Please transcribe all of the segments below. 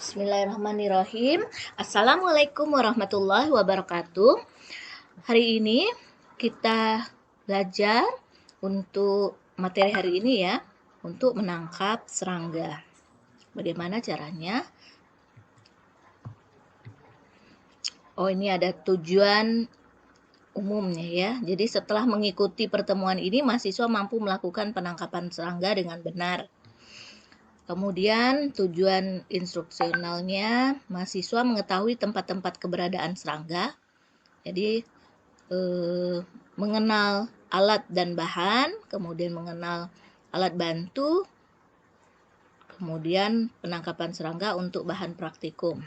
Bismillahirrahmanirrahim. Assalamualaikum warahmatullahi wabarakatuh. Hari ini kita belajar untuk materi hari ini ya, untuk menangkap serangga. Bagaimana caranya? Oh, ini ada tujuan umumnya ya. Jadi setelah mengikuti pertemuan ini, mahasiswa mampu melakukan penangkapan serangga dengan benar. Kemudian tujuan instruksionalnya, mahasiswa mengetahui tempat-tempat keberadaan serangga. Jadi mengenal alat dan bahan, kemudian mengenal alat bantu, kemudian penangkapan serangga untuk bahan praktikum.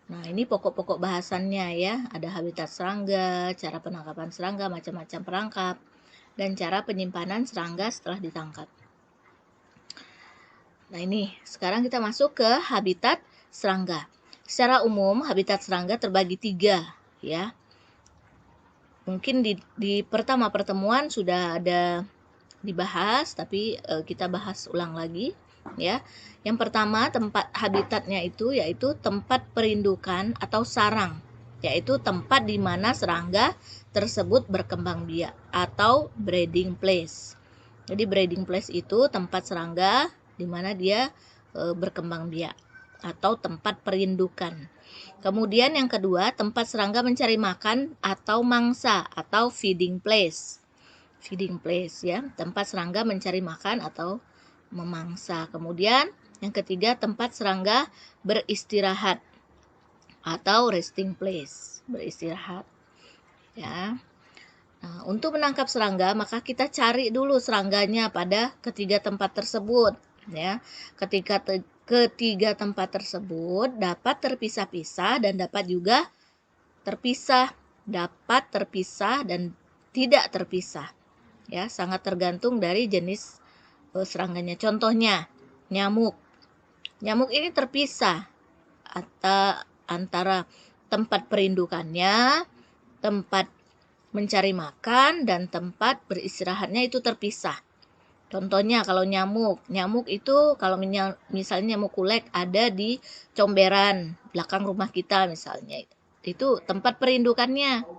Nah, ini pokok-pokok bahasannya ya. Ada habitat serangga, cara penangkapan serangga, macam-macam perangkap, dan cara penyimpanan serangga setelah ditangkap. Nah, ini sekarang kita masuk ke habitat serangga. Secara umum, habitat serangga terbagi 3 ya. Mungkin di pertama pertemuan sudah ada dibahas, tapi kita bahas ulang lagi ya. Yang pertama, tempat habitatnya itu yaitu tempat perindukan atau sarang, yaitu tempat di mana serangga tersebut berkembang biak atau breeding place. Jadi breeding place itu tempat serangga di mana dia berkembang biak atau tempat perindukan. Kemudian yang kedua, tempat serangga mencari makan atau mangsa atau feeding place. Feeding place ya, tempat serangga mencari makan atau memangsa. Kemudian yang ketiga, tempat serangga beristirahat atau resting place, beristirahat ya. Nah, untuk menangkap serangga, maka kita cari dulu serangganya pada ketiga tempat tersebut ya. Ketika ketiga tempat tersebut dapat terpisah-pisah dan dapat juga terpisah, dapat terpisah dan tidak terpisah ya, sangat tergantung dari jenis serangganya. Contohnya nyamuk. Nyamuk ini terpisah antara tempat perindukannya, tempat mencari makan, dan tempat beristirahatnya itu terpisah. Contohnya kalau nyamuk itu kalau misalnya nyamuk kulek ada di comberan belakang rumah kita misalnya, itu tempat perindukannya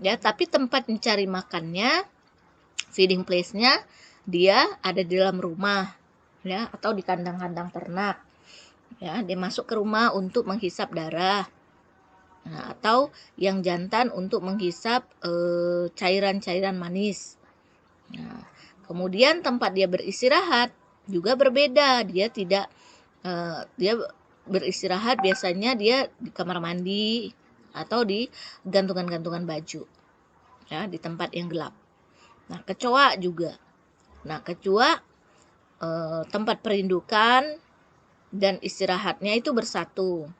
ya, tapi tempat mencari makannya, feeding place-nya, dia ada di dalam rumah ya, atau di kandang-kandang ternak ya. Dia masuk ke rumah untuk menghisap darah. Nah, atau yang jantan untuk menghisap cairan-cairan manis. Nah, kemudian tempat dia beristirahat juga berbeda. Dia dia beristirahat biasanya dia di kamar mandi atau di gantungan-gantungan baju ya, di tempat yang gelap. Nah, kecoa juga. Nah, kecoa tempat perindukan dan istirahatnya itu bersatu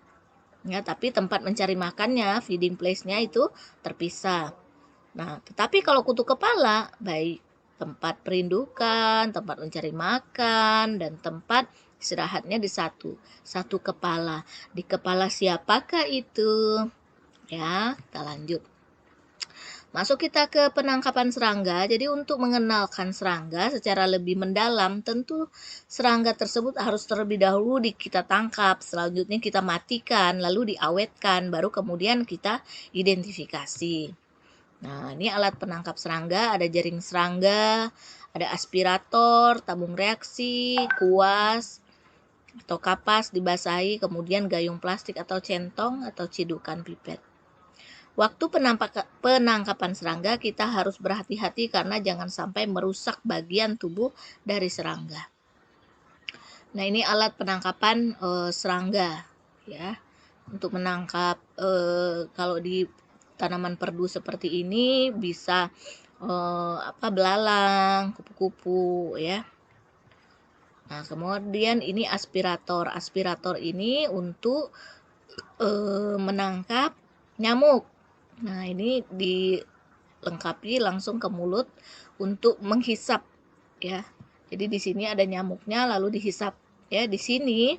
ya, tapi tempat mencari makannya, feeding place-nya itu terpisah. Nah, tetapi kalau kutu kepala, baik tempat perindukan, tempat mencari makan, dan tempat istirahatnya di satu kepala. Di kepala siapakah itu? Ya, kita lanjut. Masuk kita ke penangkapan serangga. Jadi untuk mengenalkan serangga secara lebih mendalam, tentu serangga tersebut harus terlebih dahulu kita tangkap, selanjutnya kita matikan, lalu diawetkan, baru kemudian kita identifikasi. Nah, ini alat penangkap serangga, ada jaring serangga, ada aspirator, tabung reaksi, kuas, atau kapas dibasahi, kemudian gayung plastik atau centong atau cidukan pipet. Waktu penangkapan serangga kita harus berhati-hati karena jangan sampai merusak bagian tubuh dari serangga. Nah, ini alat penangkapan serangga ya. Untuk menangkap kalau di tanaman perdu seperti ini bisa belalang, kupu-kupu ya. Nah, kemudian ini aspirator. Aspirator ini untuk menangkap nyamuk. Nah, ini dilengkapi langsung ke mulut untuk menghisap ya. Jadi di sini ada nyamuknya lalu dihisap ya. Di sini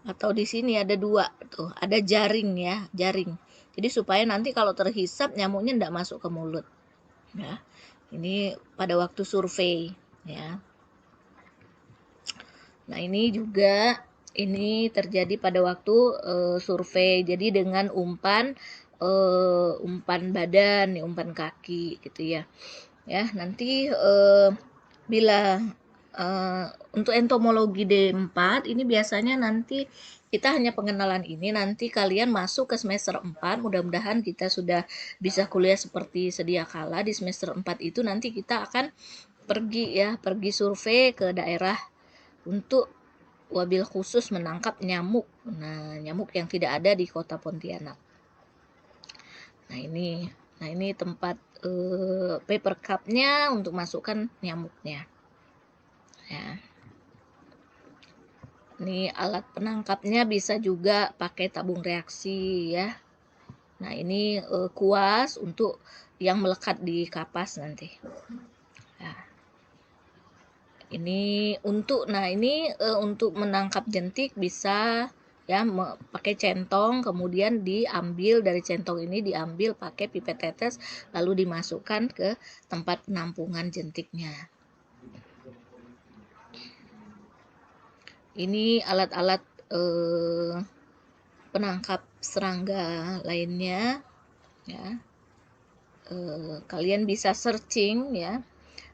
atau di sini ada 2 tuh, ada jaring ya, jaring. Jadi supaya nanti kalau terhisap nyamuknya tidak masuk ke mulut ya. Ini pada waktu survei ya. Nah, ini juga Ini terjadi pada waktu survei. Jadi dengan umpan badan, umpan kaki gitu ya. Ya, nanti bila untuk entomologi D4 ini biasanya nanti kita hanya pengenalan ini, nanti kalian masuk ke semester 4, mudah-mudahan kita sudah bisa kuliah seperti sedia kala. Di semester 4 itu nanti kita akan pergi survei ke daerah untuk wabil khusus menangkap nyamuk. Nah, nyamuk yang tidak ada di kota Pontianak. Nah, ini tempat paper cup-nya untuk masukkan nyamuknya. Ya. Ini alat penangkapnya bisa juga pakai tabung reaksi ya. Nah, ini kuas untuk yang melekat di kapas nanti. Ya. Ini untuk untuk menangkap jentik bisa ya pakai centong, kemudian diambil dari centong ini, diambil pakai pipet tetes lalu dimasukkan ke tempat penampungan jentiknya. Ini alat-alat penangkap serangga lainnya ya. Kalian bisa searching ya.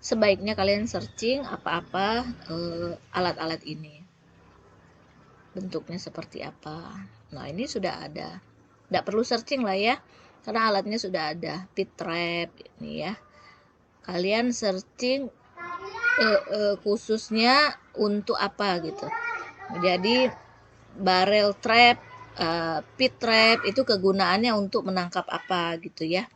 Sebaiknya kalian searching apa-apa alat-alat ini. Bentuknya seperti apa. Nah, ini sudah ada. Tidak perlu searching lah ya. Karena alatnya sudah ada. Pit trap ini ya. Kalian searching khususnya untuk apa gitu. Jadi barrel trap, pit trap itu kegunaannya untuk menangkap apa gitu ya.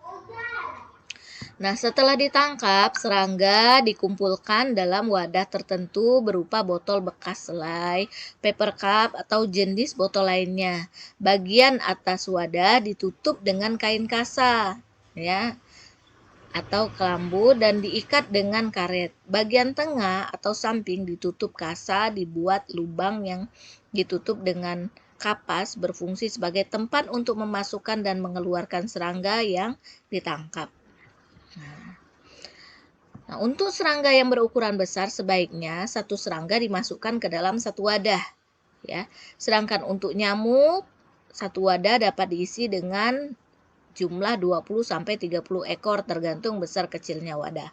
Nah, setelah ditangkap, serangga dikumpulkan dalam wadah tertentu berupa botol bekas selai, paper cup, atau jenis botol lainnya. Bagian atas wadah ditutup dengan kain kasa, ya, atau kelambu dan diikat dengan karet. Bagian tengah atau samping ditutup kasa, dibuat lubang yang ditutup dengan kapas berfungsi sebagai tempat untuk memasukkan dan mengeluarkan serangga yang ditangkap. Nah, untuk serangga yang berukuran besar sebaiknya satu serangga dimasukkan ke dalam satu wadah, ya. Sedangkan untuk nyamuk, satu wadah dapat diisi dengan jumlah 20 sampai 30 ekor tergantung besar kecilnya wadah.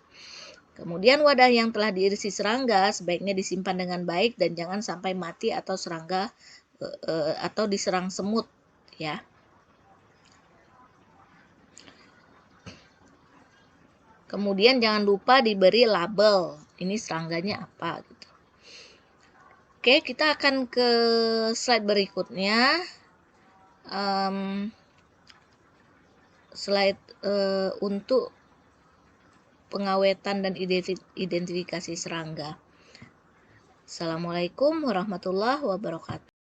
Kemudian wadah yang telah diisi serangga sebaiknya disimpan dengan baik dan jangan sampai mati atau serangga atau diserang semut, ya. Kemudian jangan lupa diberi label. Ini serangganya apa gitu. Oke, kita akan ke slide berikutnya. Slide untuk pengawetan dan identifikasi serangga. Assalamualaikum warahmatullahi wabarakatuh.